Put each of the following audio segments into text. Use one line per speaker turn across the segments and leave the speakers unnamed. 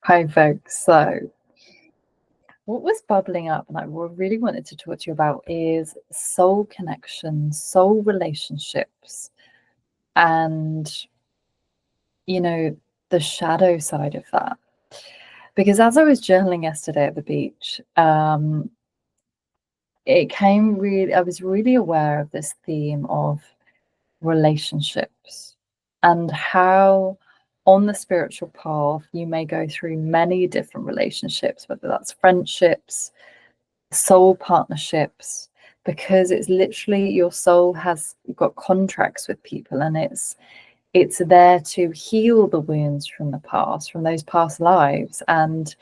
Hi, folks. So, what was bubbling up, and I really wanted to talk to you about, is soul connections, soul relationships, and, you know, the shadow side of that. Because as I was journaling yesterday at the beach, I was really aware of this theme of relationships and how on the spiritual path you may go through many different relationships, whether that's friendships, soul partnerships, because it's literally your soul has got contracts with people, and it's there to heal the wounds from the past, from those past lives. And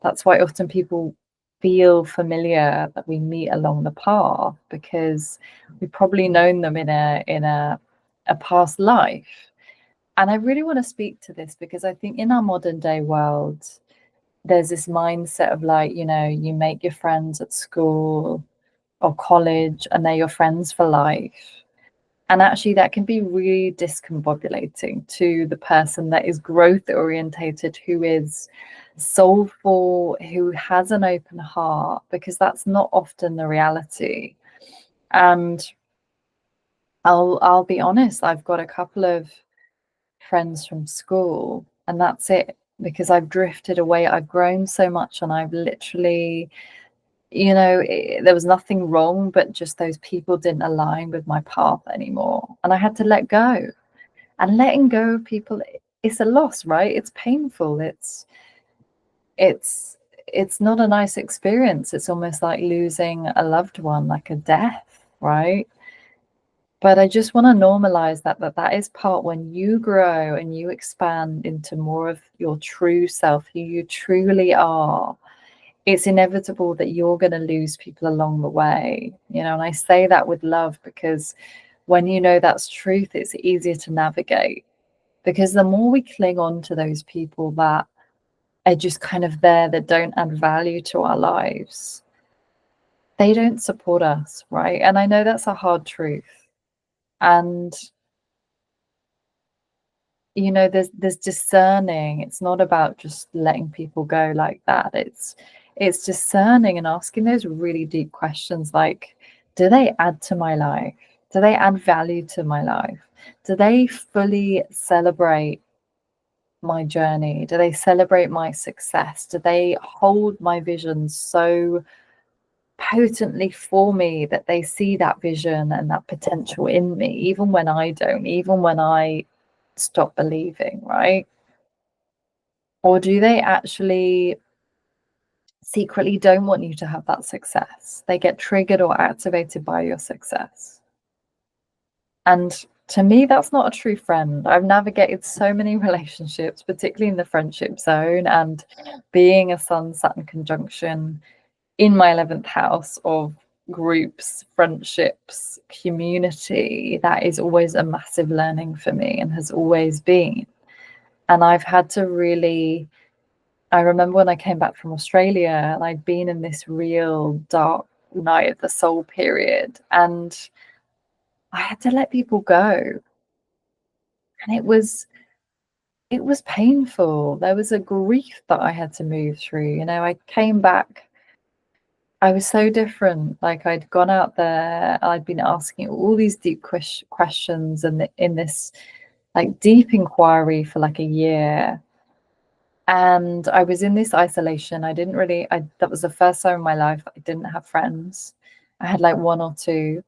that's why often people feel familiar that we meet along the path, because we've probably known them in a past life. And I really want to speak to this because I think in our modern day world, there's this mindset of like, you make your friends at school or college and they're your friends for life. And actually, that can be really discombobulating to the person that is growth orientated, who is soulful, who has an open heart, because that's not often the reality. And I'll be honest, I've got a couple of friends from school, and that's it, because I've drifted away. I've grown so much, and I've literally, there was nothing wrong, but just those people didn't align with my path anymore. And I had to let go. And letting go of people, it's a loss, right? It's painful. It's not a nice experience. It's almost like losing a loved one, like a death, right? But I just want to normalize that is part when you grow and you expand into more of your true self, who you truly are. It's inevitable that you're going to lose people along the way, and I say that with love, because when you know that's truth, it's easier to navigate. Because the more we cling on to those people that are just kind of there, that don't add value to our lives, they don't support us, right? And I know that's a hard truth. And there's discerning. It's not about just letting people go like that. It's discerning and asking those really deep questions, like, do they add to my life? Do they add value to my life? Do they fully celebrate my journey? Do they celebrate my success? Do they hold my vision so potently for me that they see that vision and that potential in me, even when I don't, even when I stop believing, right? Or do they actually secretly don't want you to have that success? They get triggered or activated by your success. And to me, that's not a true friend. I've navigated so many relationships, particularly in the friendship zone, and being a Sun-Saturn conjunction in my 11th house of groups, friendships, community, that is always a massive learning for me and has always been. And I've had to really, I remember when I came back from Australia and I'd been in this real dark night of the soul period, and I had to let people go. And it was painful. There was a grief that I had to move through. I came back, I was so different. Like, I'd gone out there, I'd been asking all these deep questions, and in this like deep inquiry for like a year. And I was in this isolation. That was the first time in my life I didn't have friends. I had like one or two,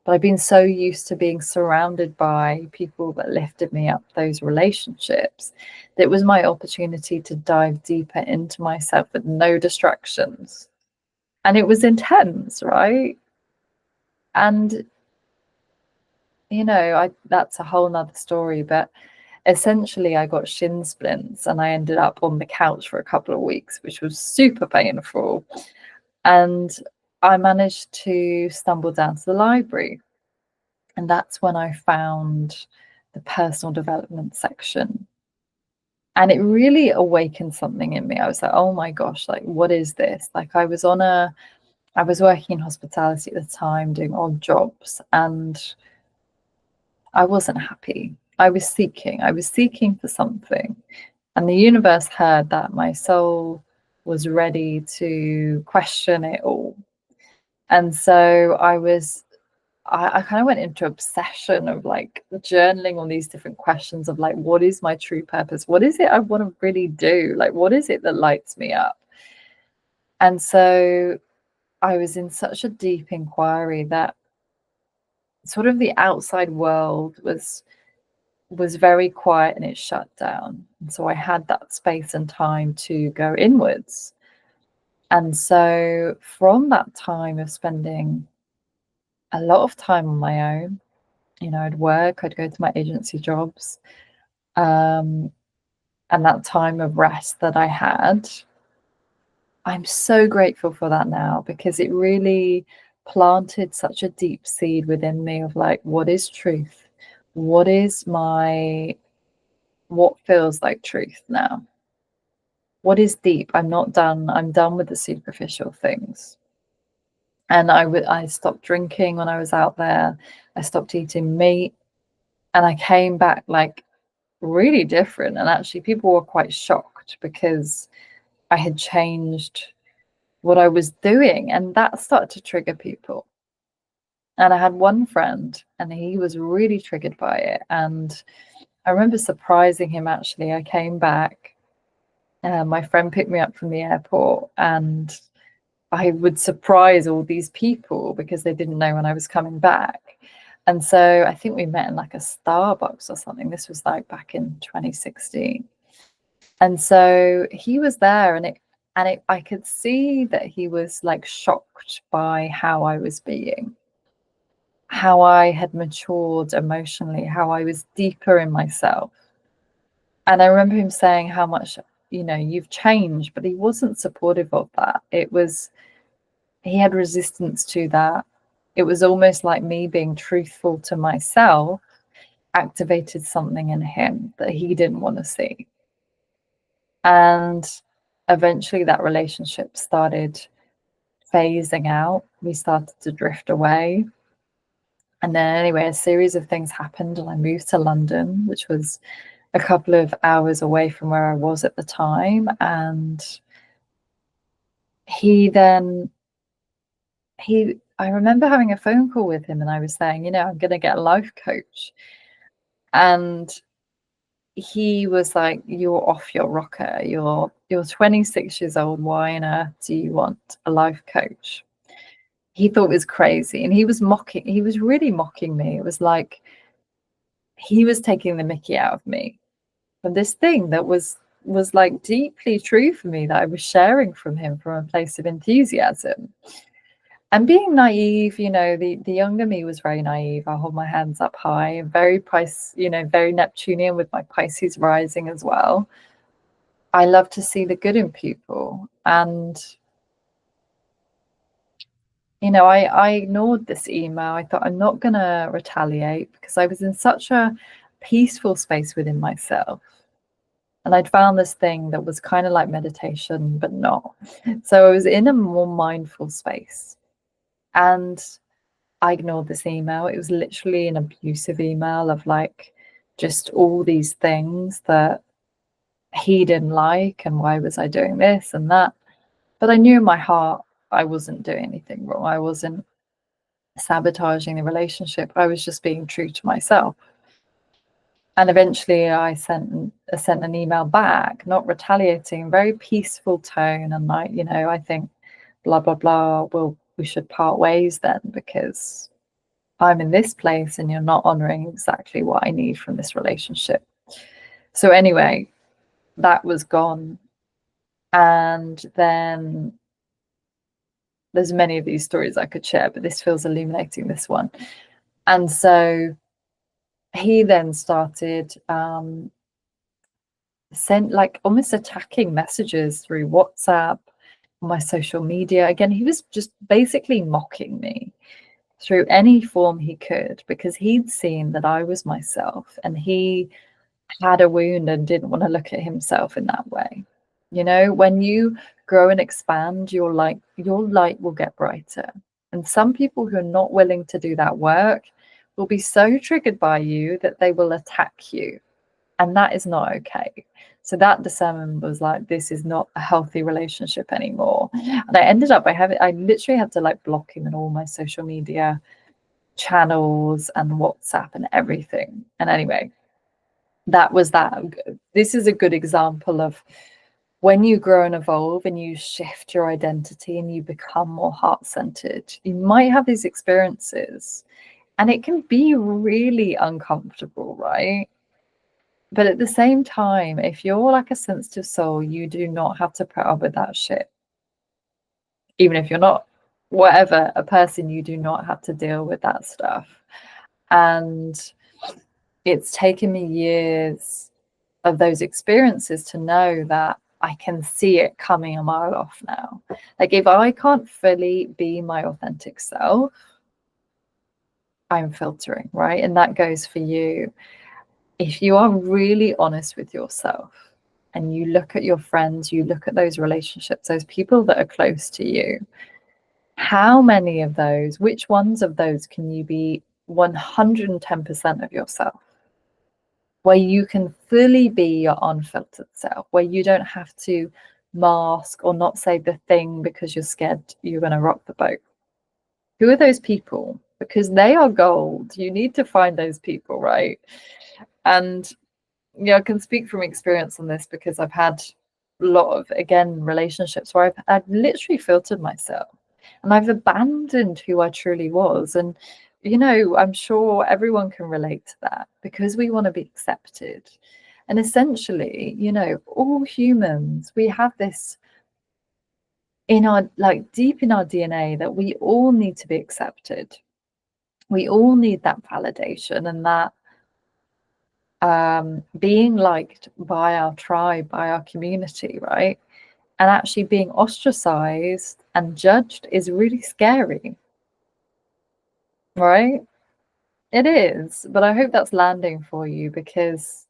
but I've been so used to being surrounded by people that lifted me up, those relationships, that it was my opportunity to dive deeper into myself with no distractions. And it was intense, right? And that's a whole nother story, but essentially I got shin splints and I ended up on the couch for a couple of weeks, which was super painful. And I managed to stumble down to the library, and that's when I found the personal development section. And it really awakened something in me. I was like, oh my gosh, like, what is this? Like, I was working in hospitality at the time, doing odd jobs, and I wasn't happy. I was seeking for something. And the universe heard that my soul was ready to question it all. And so I kind of went into obsession of like journaling on these different questions of like, what is my true purpose? What is it I want to really do? Like, what is it that lights me up? And so I was in such a deep inquiry that sort of the outside world was very quiet and it shut down. And so I had that space and time to go inwards. And so from that time of spending a lot of time on my own, I'd work, I'd go to my agency jobs, and that time of rest that I had, I'm so grateful for that now, because it really planted such a deep seed within me of like, what is truth? What is what feels like truth now? What is deep? I'm not done. I'm done with the superficial things. And I stopped drinking when I was out there. I stopped eating meat, and I came back like really different. And actually, people were quite shocked because I had changed what I was doing, and that started to trigger people. And I had one friend, and he was really triggered by it. And I remember surprising him. Actually, I came back. My friend picked me up from the airport, and I would surprise all these people because they didn't know when I was coming back. And so I think we met in like a Starbucks or something. This was like back in 2016. And so he was there, and I could see that he was like shocked by how I was being, how I had matured emotionally, how I was deeper in myself. And I remember him saying how much, you've changed, but he wasn't supportive of that. He had resistance to that. It was almost like me being truthful to myself activated something in him that he didn't want to see. And eventually that relationship started phasing out. We started to drift away. And then anyway, a series of things happened, and I moved to London, which was a couple of hours away from where I was at the time. And he then I remember having a phone call with him, and I was saying, I'm going to get a life coach. And he was like, you're off your rocker. You're 26 years old. Why on earth do you want a life coach? He thought it was crazy, and he was really mocking me. It was like he was taking the mickey out of me from this thing that was like deeply true for me, that I was sharing from him from a place of enthusiasm. And being naive, the younger me was very naive. I hold my hands up high, very very Neptunian with my Pisces rising as well. I love to see the good in people. And, I ignored this email. I thought, I'm not going to retaliate, because I was in such a peaceful space within myself. And I'd found this thing that was kind of like meditation, but not. So I was in a more mindful space. And I ignored this email. It was literally an abusive email of like just all these things that he didn't like, and why was I doing this and that. But I knew in my heart I wasn't doing anything wrong. I wasn't sabotaging the relationship. I was just being true to myself. And eventually I sent an email back, not retaliating, very peaceful tone, and like, I think blah blah blah, well, we should part ways then, because I'm in this place and you're not honoring exactly what I need from this relationship. So anyway, that was gone. And then there's many of these stories I could share, but this feels illuminating, this one. And so he then started sent like almost attacking messages through WhatsApp, my social media. Again, he was just basically mocking me through any form he could, because he'd seen that I was myself, and he had a wound and didn't want to look at himself in that way. When you grow and expand, your light will get brighter. And some people who are not willing to do that work will be so triggered by you that they will attack you. And that is not okay. So that discernment was like, this is not a healthy relationship anymore. And I ended up, I literally had to like block him in all my social media channels and WhatsApp and everything. And anyway, that was that. This is a good example of when you grow and evolve and you shift your identity and you become more heart-centered, you might have these experiences and it can be really uncomfortable, right? But at the same time, if you're like a sensitive soul, you do not have to put up with that shit. Even if you're not, whatever, a person, you do not have to deal with that stuff. And it's taken me years of those experiences to know that I can see it coming a mile off now. Like if I can't fully be my authentic self, I'm filtering, right? And that goes for you. If you are really honest with yourself and you look at your friends, you look at those relationships, those people that are close to you, how many of those, which ones of those can you be 110% of yourself? Where you can fully be your unfiltered self, where you don't have to mask or not say the thing because you're scared you're going to rock the boat. Who are those people? Because they are gold. You need to find those people, right? And I can speak from experience on this because I've had a lot of, again, relationships where I've literally filtered myself and I've abandoned who I truly was. And, I'm sure everyone can relate to that because we want to be accepted. And essentially, all humans, we have this in our, like deep in our DNA that we all need to be accepted. We all need that validation and that being liked by our tribe, by our community, right? And actually being ostracized and judged is really scary, right? It is, but I hope that's landing for you because,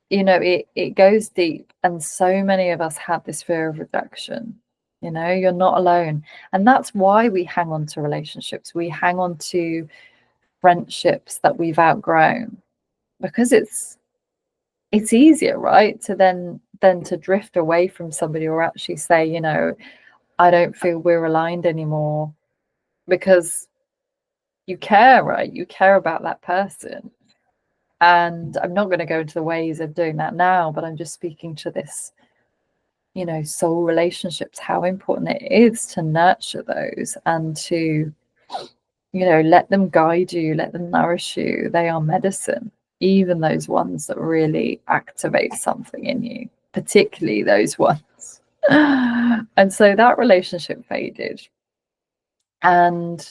it goes deep and so many of us have this fear of rejection. You're not alone. And that's why we hang on to relationships. We hang on to friendships that we've outgrown because it's easier, right, to then to drift away from somebody or actually say, I don't feel we're aligned anymore, because you care, right? You care about that person. And I'm not going to go into the ways of doing that now, but I'm just speaking to this, soul relationships, how important it is to nurture those and to, let them guide you, let them nourish you. They are medicine, even those ones that really activate something in you, particularly those ones. And so that relationship faded. And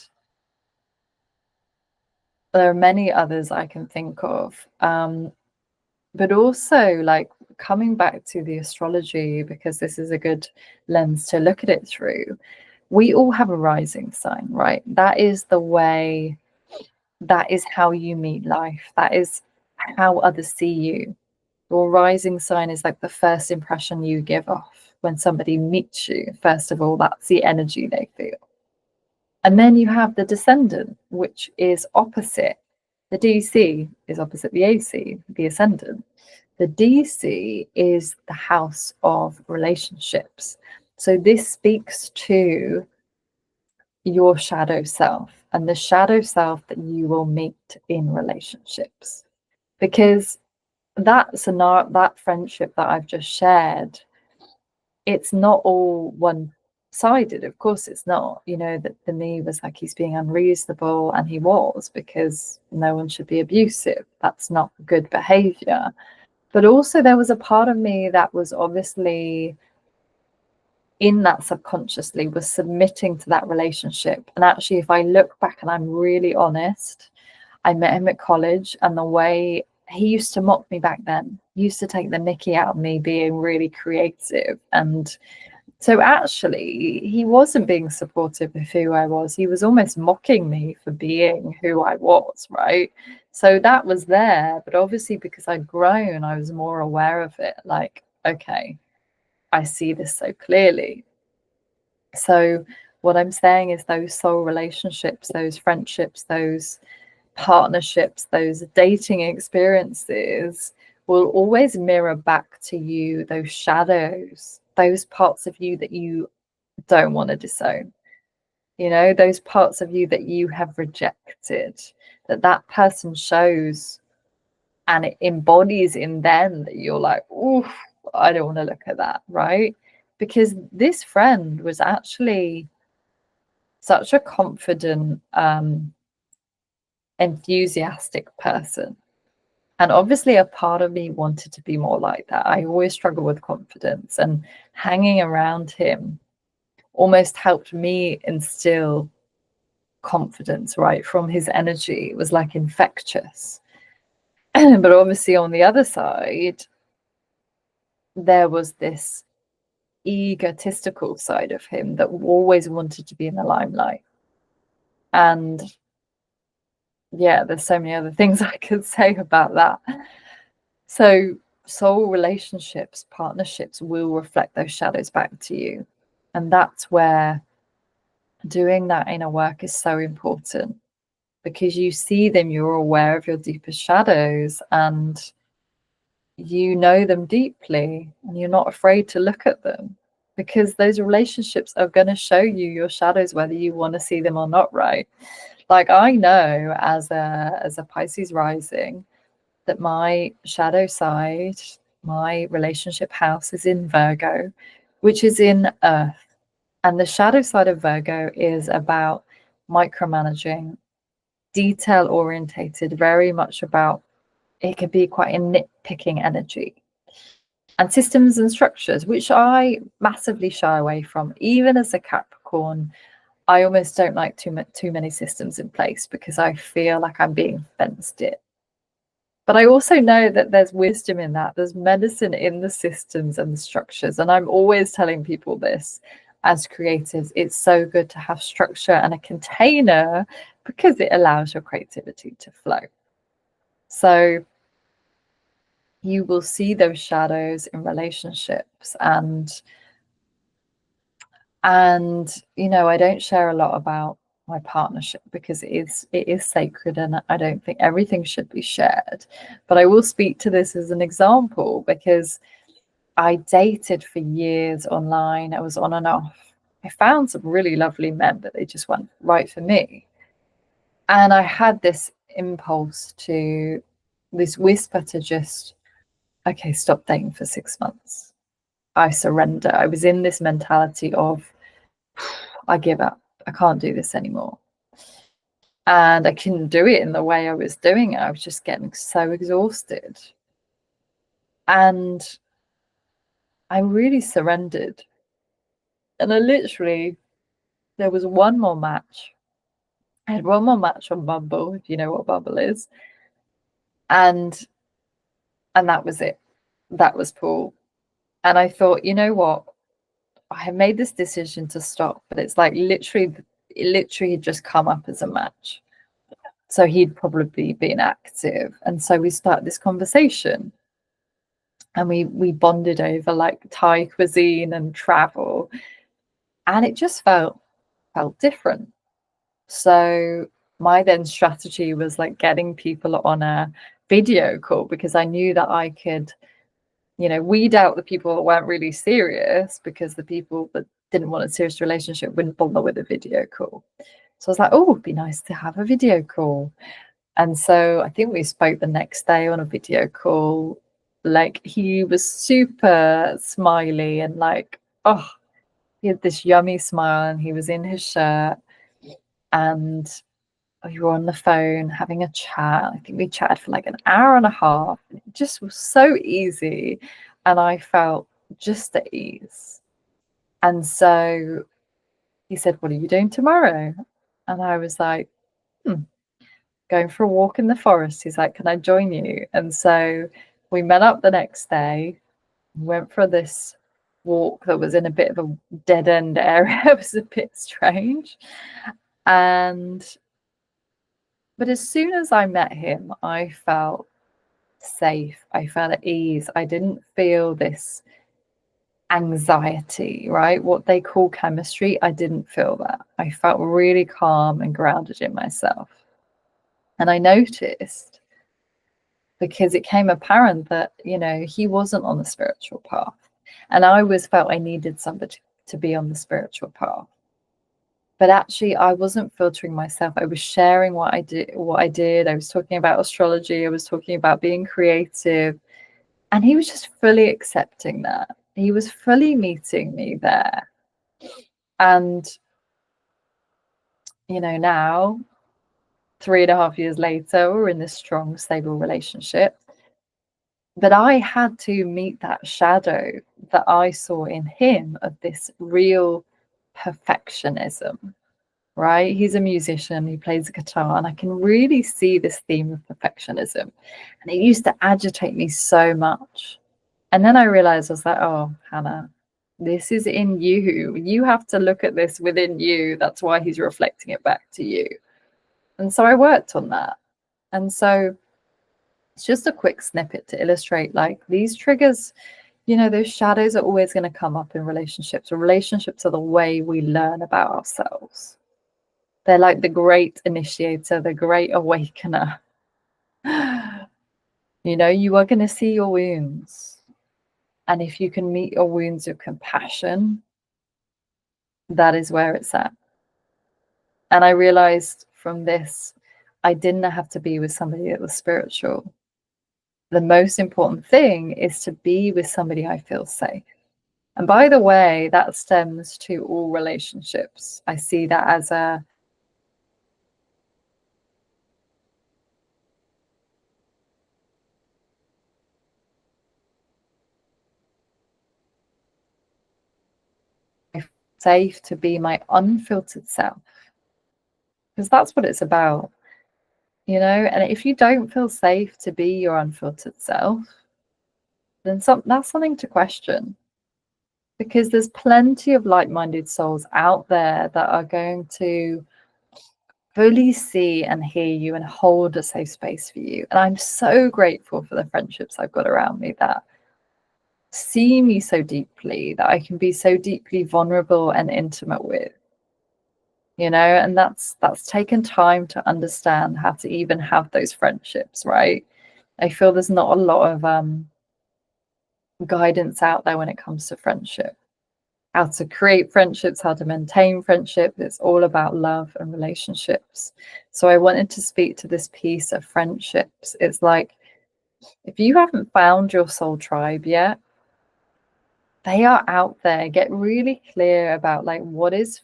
there are many others I can think of. But also, like, coming back to the astrology, because this is a good lens to look at it through, we all have a rising sign, right? That is the way, that is how you meet life. That is how others see you. Your rising sign is like the first impression you give off when somebody meets you. First of all, that's the energy they feel. And then you have the descendant, which is opposite. The DC is opposite the AC, the ascendant. The DC is the house of relationships. So this speaks to your shadow self and the shadow self that you will meet in relationships. Because that friendship that I've just shared, it's not all one-sided. Of course it's not. That for me was like, he's being unreasonable, and he was, because no one should be abusive. That's not good behavior. But also there was a part of me that was obviously in that subconsciously was submitting to that relationship. And actually, if I look back and I'm really honest, I met him at college, and the way he used to mock me back then, he used to take the mickey out of me being really creative. And so actually, he wasn't being supportive of who I was. He was almost mocking me for being who I was, right? So that was there. But obviously, because I'd grown, I was more aware of it. Like, okay, I see this so clearly. So what I'm saying is those soul relationships, those friendships, those partnerships, those dating experiences will always mirror back to you those shadows, those parts of you that you don't want to disown, those parts of you that you have rejected, that person shows, and it embodies in them that you're like, ooh, I don't want to look at that, right? Because this friend was actually such a confident, enthusiastic person. And obviously a part of me wanted to be more like that. I always struggle with confidence, and hanging around him almost helped me instill confidence, right? From his energy. It was like infectious. But obviously on the other side, there was this egotistical side of him that always wanted to be in the limelight. And yeah, there's so many other things I could say about that. So soul relationships, partnerships will reflect those shadows back to you. And that's where doing that inner work is so important, because you see them, you're aware of your deepest shadows, and you know them deeply, and you're not afraid to look at them, because those relationships are going to show you your shadows, whether you want to see them or not, right? Like, I know as a Pisces rising that my shadow side, my relationship house, is in Virgo, which is in Earth. And the shadow side of Virgo is about micromanaging, detail orientated, very much about, it can be quite a nitpicking energy, and systems and structures, which I massively shy away from. Even as a Capricorn, I almost don't like too many systems in place, because I feel like I'm being fenced in. But I also know that there's wisdom in that. There's medicine in the systems and the structures. And I'm always telling people this as creatives. It's so good to have structure and a container, because it allows your creativity to flow. So you will see those shadows in relationships, and I don't share a lot about my partnership, because it is sacred, and I don't think everything should be shared. But I will speak to this as an example, because I dated for years online. I was on and off. I found some really lovely men, but they just weren't right for me. And I had this impulse to, this whisper to just, okay, stop dating for 6 months. I surrender. I was in this mentality of, I give up. I can't do this anymore. And I couldn't do it in the way I was doing it. I was just getting so exhausted. And I really surrendered. And there was one more match. I had one more match on Bumble, if you know what Bumble is. And that was it. That was Paul. And I thought, you know what? I had made this decision to stop, but it's like it literally had just come up as a match. So he'd probably been active. And so we started this conversation, and we bonded over like Thai cuisine and travel. And it just felt different. So my then strategy was like getting people on a video call, because I knew that I could, weed out the people that weren't really serious, because the people that didn't want a serious relationship wouldn't bother with a video call. So I was like, oh, it'd be nice to have a video call. And so I think we spoke the next day on a video call. Like, he was super smiley, and like, oh, he had this yummy smile, and he was in his shirt, and we were on the phone having a chat. I think we chatted for like an hour and a half. It just was so easy, and I felt just at ease. And so he said, what are you doing tomorrow? And I was like, going for a walk in the forest. He's like, can I join you? And so we met up the next day, went for this walk that was in a bit of a dead end area. It was a bit strange. But as soon as I met him, I felt safe. I felt at ease. I didn't feel this anxiety, right? What they call chemistry. I didn't feel that. I felt really calm and grounded in myself. And I noticed because it came apparent that, you know, he wasn't on the spiritual path. And I always felt I needed somebody to be on the spiritual path. But actually, I wasn't filtering myself. I was sharing what I did. I was talking about astrology. I was talking about being creative. And he was just fully accepting that. He was fully meeting me there. And, you know, now, 3.5 years later, we're in this strong, stable relationship. But I had to meet that shadow that I saw in him of this real perfectionism, right? He's a musician, he plays the guitar, and I can really see this theme of perfectionism. And it used to agitate me so much. And then I realized, I was like, oh, Hannah, this is in you. You have to look at this within you. That's why he's reflecting it back to you. And so I worked on that. And so it's just a quick snippet to illustrate, like, these triggers, you know, those shadows are always going to come up in relationships. Relationships are the way we learn about ourselves. They're like the great initiator, the great awakener. You know, you are going to see your wounds. And if you can meet your wounds with compassion, that is where it's at. And I realized from this, I didn't have to be with somebody that was spiritual. The most important thing is to be with somebody I feel safe. And by the way, that stems to all relationships. I see that as a safe to be my unfiltered self, because that's what it's about, you know. And if you don't feel safe to be your unfiltered self, then that's something to question, because there's plenty of like-minded souls out there that are going to fully see and hear you and hold a safe space for you. And I'm so grateful for the friendships I've got around me that see me so deeply, that I can be so deeply vulnerable and intimate with, you know. And that's taken time to understand how to even have those friendships, right? I feel there's not a lot of guidance out there when it comes to friendship, how to create friendships, how to maintain friendship. It's all about love and relationships. So I wanted to speak to this piece of friendships. It's like, if you haven't found your soul tribe yet, they are out there. Get really clear about, like, what is,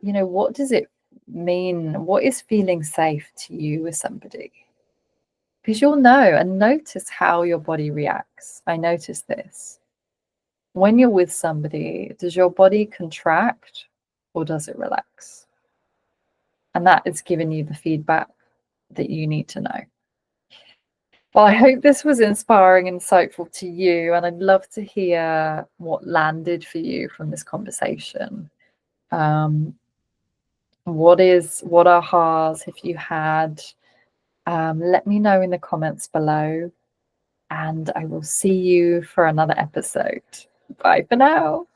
you know, what does it mean? What is feeling safe to you with somebody? Because you'll know, and notice how your body reacts. I notice this. When you're with somebody, does your body contract or does it relax? And that is giving you the feedback that you need to know. Well, I hope this was inspiring and insightful to you, and I'd love to hear what landed for you from this conversation. What ahas have you had? Let me know in the comments below, and I will see you for another episode. Bye for now.